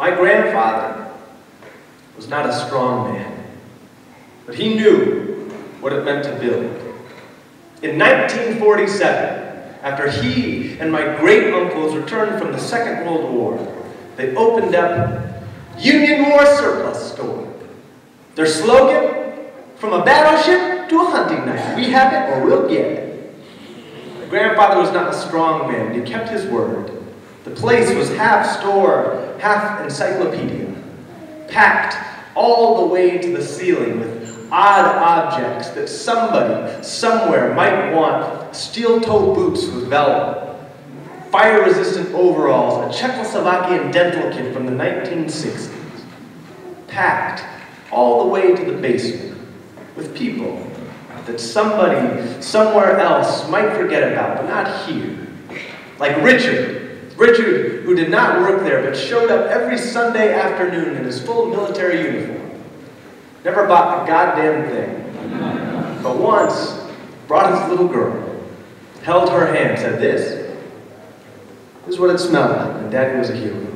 My grandfather was not a strong man, but he knew what it meant to build. In 1947, after he and my great-uncles returned from the Second World War, they opened up Union War Surplus Store. Their slogan, from a battleship to a hunting knife, we have it or we'll get it. My grandfather was not a strong man, but he kept his word. The place was half store, half encyclopedia, packed all the way to the ceiling with odd objects that somebody, somewhere might want: steel-toe boots with velvet, fire-resistant overalls, a Czechoslovakian dental kit from the 1960s, packed all the way to the basement with people that somebody, somewhere else might forget about, but not here. Like Richard, who did not work there, but showed up every Sunday afternoon in his full military uniform. Never bought a goddamn thing. But once, brought his little girl, held her hand, said, this is what it smelled like when Daddy was a hero.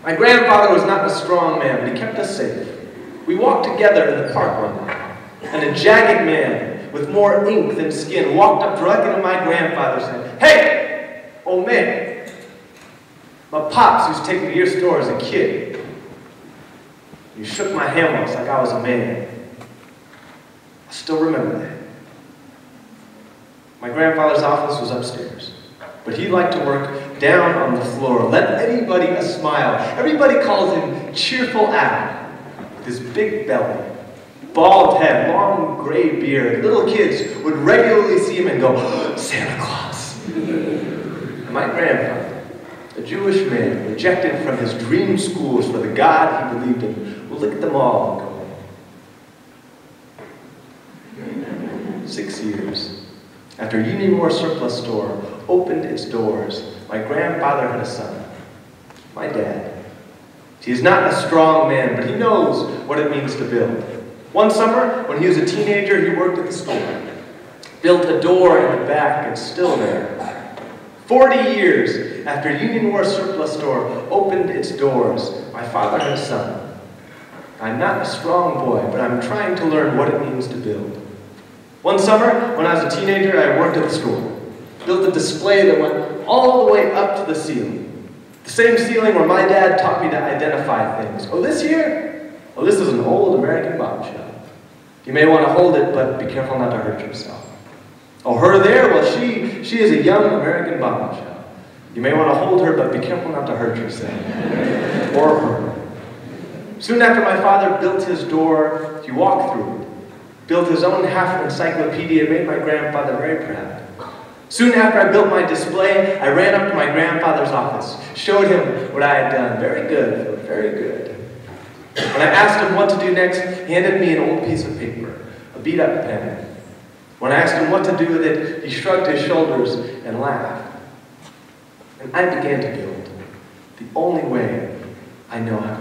My grandfather was not a strong man, but he kept us safe. We walked together in the park one night, and a jagged man with more ink than skin walked up directly to my grandfather and said, "Hey, old man, my pops used to take me to your store as a kid. You shook my hand once like I was a man." I still remember that. My grandfather's office was upstairs, but he liked to work down on the floor. Let anybody a smile. Everybody called him Cheerful Al, with his big belly, bald head, long gray beard. Little kids would regularly see him and go, "Santa Claus." And my grandfather, a Jewish man rejected from his dream schools for the God he believed in, would look at them all and go home. 6 years after Union War Surplus Store opened its doors, my grandfather had a son, my dad. He is not a strong man, but he knows what it means to build. One summer, when he was a teenager, he worked at the store. Built a door in the back, it's still there. 40 years after Union War Surplus Store opened its doors, my father had a son. I'm not a strong boy, but I'm trying to learn what it means to build. One summer, when I was a teenager, I worked at the store. Built a display that went all the way up to the ceiling. The same ceiling where my dad taught me to identify things. Oh, this here? Oh, this is an old American bombshell. You may want to hold it, but be careful not to hurt yourself. Oh, her there? Well, she is a young American bombshell. You may want to hold her, but be careful not to hurt yourself. Or her. Soon after my father built his door, he walked through it. Built his own half encyclopedia, and made my grandfather very proud. Soon after I built my display, I ran up to my grandfather's office, showed him what I had done. Very good, Philip, very good. When I asked him what to do next, he handed me an old piece of paper, a beat-up pen. When I asked him what to do with it, he shrugged his shoulders and laughed. And I began to build the only way I know how.